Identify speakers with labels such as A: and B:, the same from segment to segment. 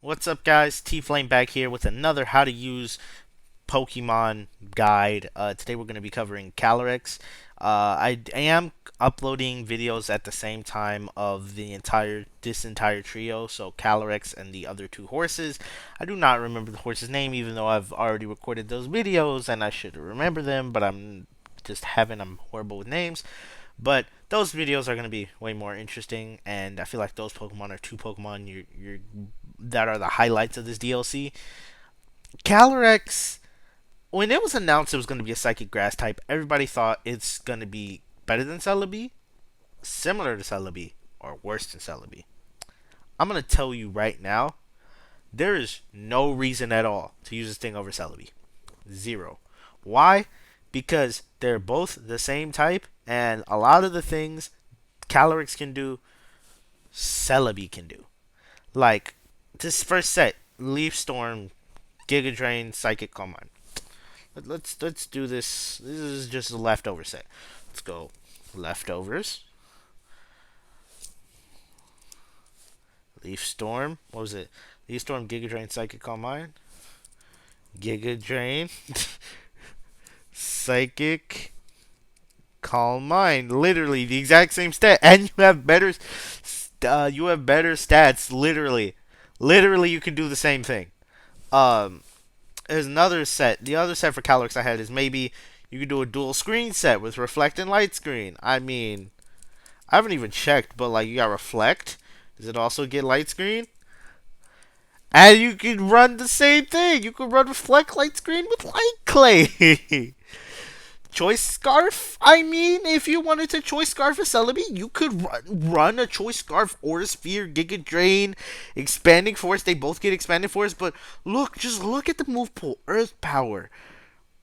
A: What's up, guys? T-Flame back here with another how to use Pokemon guide. Today we're going to be covering Calyrex. I am uploading videos at the same time of this entire trio, so Calyrex and the other two horses. I do not remember the horse's name, even though I've already recorded those videos and I should remember them, but I'm horrible with names. But those videos are going to be way more interesting, and I feel like those Pokemon are two Pokemon that are the highlights of this DLC. Calyrex, when it was announced it was going to be a Psychic Grass type, everybody thought it's going to be better than Celebi, similar to Celebi, or worse than Celebi. I'm going to tell you right now, there is no reason at all to use this thing over Celebi. Zero. Why? Because they're both the same type, and a lot of the things Calyrex can do, Celebi can do. Like, this first set, Leaf Storm, Giga Drain, Psychic Calm Mind. Let's do this. This is just a leftover set. Let's go leftovers. Leaf Storm. What was it? Leaf Storm, Giga Drain, Psychic Calm Mind. Giga Drain, Psychic Calm Mind. Literally the exact same stat, and you have better stats. Literally, you can do the same thing. Um, there's another set. The other set for Calyrex I had is maybe you could do a dual screen set with Reflect and Light Screen. I mean, I haven't even checked, but like you got Reflect. Does it also get Light Screen? And you can run the same thing. You can run Reflect Light Screen with Light Clay. Choice Scarf? I mean, if you wanted to Choice Scarf a Celebi, you could run a Choice Scarf or a Sphere, Giga Drain, Expanding Force. They both get Expanding Force, but just look at the move pool. Earth Power,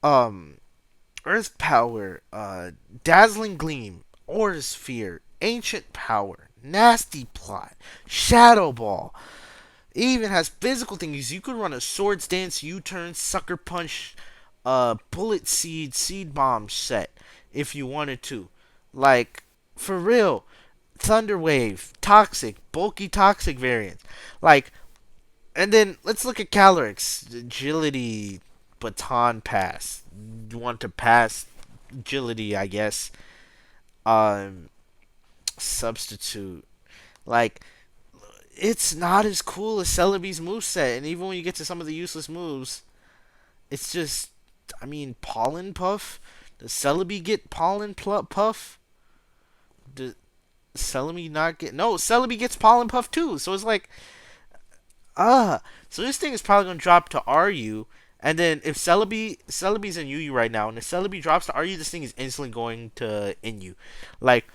A: um, Dazzling Gleam, Aura Sphere, Ancient Power, Nasty Plot, Shadow Ball. It even has physical things. You could run a Swords Dance, U-Turn, Sucker Punch, Bullet Seed Bomb set if you wanted to. Like, for real. Thunder Wave, Toxic, Bulky Toxic variants. Like, and then let's look at Calyrex. Agility, Baton Pass. You want to pass agility, I guess. Um, Substitute. Like, it's not as cool as Celebi's moveset, and even when you get to some of the useless moves, it's just, I mean, Pollen Puff? Does Celebi get Pollen Puff? Does Celebi not get... No, Celebi gets Pollen Puff too, so it's like, so this thing is probably going to drop to RU, and then if Celebi's in UU right now, and if Celebi drops to RU, this thing is instantly going to NU. Like,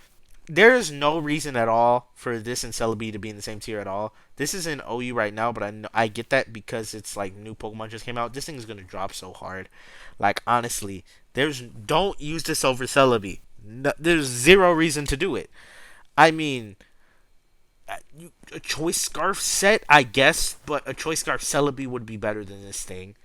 A: there is no reason at all for this and Celebi to be in the same tier at all. This is in OU right now, but I get that because it's like new Pokemon just came out. This thing is gonna drop so hard. Like, honestly, don't use this over Celebi. No, there's zero reason to do it. I mean, a Choice Scarf set, I guess, but a Choice Scarf Celebi would be better than this thing.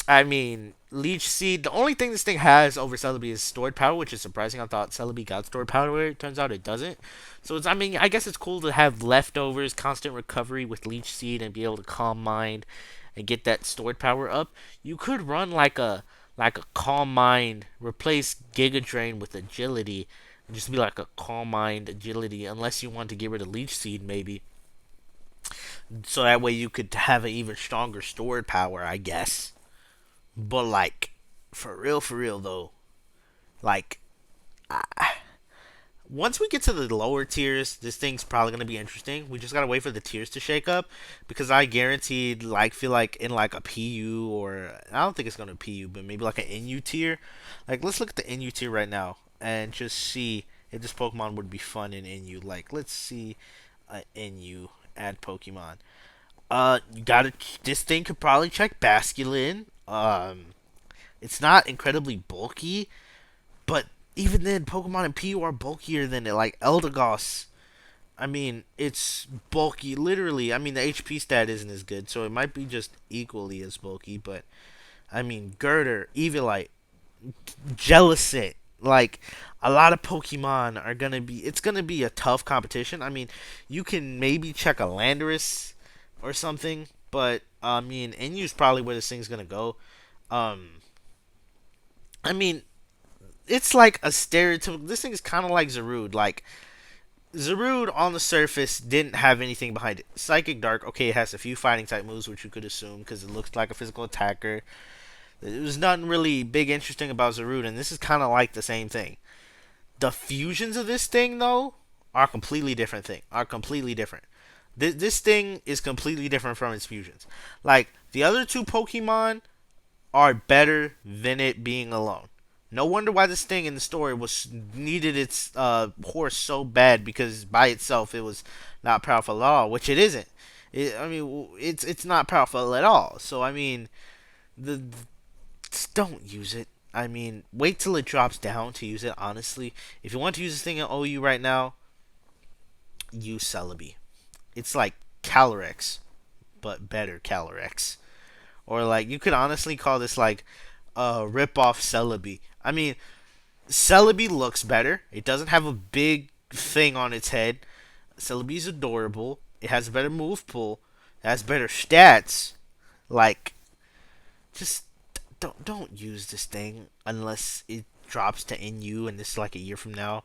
A: I mean, Leech Seed. The only thing this thing has over Celebi is stored power, which is surprising. I thought Celebi got stored power. It turns out it doesn't. So I mean, I guess it's cool to have leftovers, constant recovery with Leech Seed, and be able to calm mind and get that stored power up. You could run like a calm mind, replace Giga Drain with agility, and just be like a calm mind agility, unless you want to get rid of Leech Seed maybe. So that way you could have an even stronger stored power, I guess. But like, for real though, like, I, once we get to the lower tiers, this thing's probably gonna be interesting. We just gotta wait for the tiers to shake up, because I guaranteed, like, feel like in like a PU, or I don't think it's gonna PU, but maybe like an NU tier. Like, let's look at the NU tier right now and just see if this Pokemon would be fun in NU. Like, let's see, NU add Pokemon. You gotta. This thing could probably check Basculin. It's not incredibly bulky, but even then, Pokemon in PU are bulkier than it. Like Eldegoss, I mean, it's bulky. Literally, I mean, the HP stat isn't as good, so it might be just equally as bulky. But I mean, Girder, Eviolite, Jellicent, like, a lot of Pokemon are gonna be. It's gonna be a tough competition. I mean, you can maybe check a Landorus, or something. But I mean, Inu's probably where this thing's gonna go. Um, I mean, it's like a stereotypical. This thing is kind of like Zarude. Like Zarude on the surface didn't have anything behind it. Psychic Dark, okay, it has a few fighting type moves, which you could assume because it looks like a physical attacker. There's nothing really big interesting about Zarude, and this is kind of like the same thing. The fusions of this thing, though, are completely different thing. Are completely different. This thing is completely different from its fusions. Like the other two Pokemon are better than it being alone. No wonder why this thing in the story was needed its horse so bad because by itself it was not powerful at all, which it isn't. I mean, it's not powerful at all. So I mean, the just don't use it. I mean, wait till it drops down to use it. Honestly, if you want to use this thing in OU right now, use Celebi. It's like Calyrex, but better Calyrex. Or like you could honestly call this like a rip off Celebi. I mean, Celebi looks better. It doesn't have a big thing on its head. Celebi's adorable. It has a better move pool. It has better stats. Like, just don't use this thing unless it drops to NU and this is like a year from now.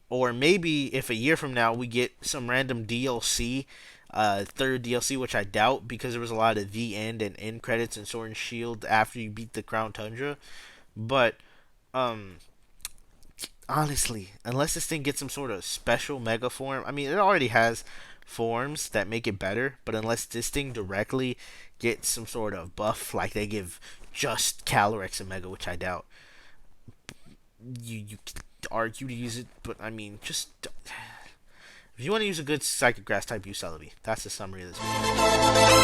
A: Or maybe if a year from now we get some random DLC, third DLC, which I doubt because there was a lot of the end and end credits and Sword and Shield after you beat the Crown Tundra. But um, honestly, unless this thing gets some sort of special mega form, I mean, it already has forms that make it better, but unless this thing directly gets some sort of buff, like they give just Calyrex and Mega, which I doubt, you could argue to use it, but I mean, just if you want to use a good Psychic Grass type, use Celebi. That's the summary of this video.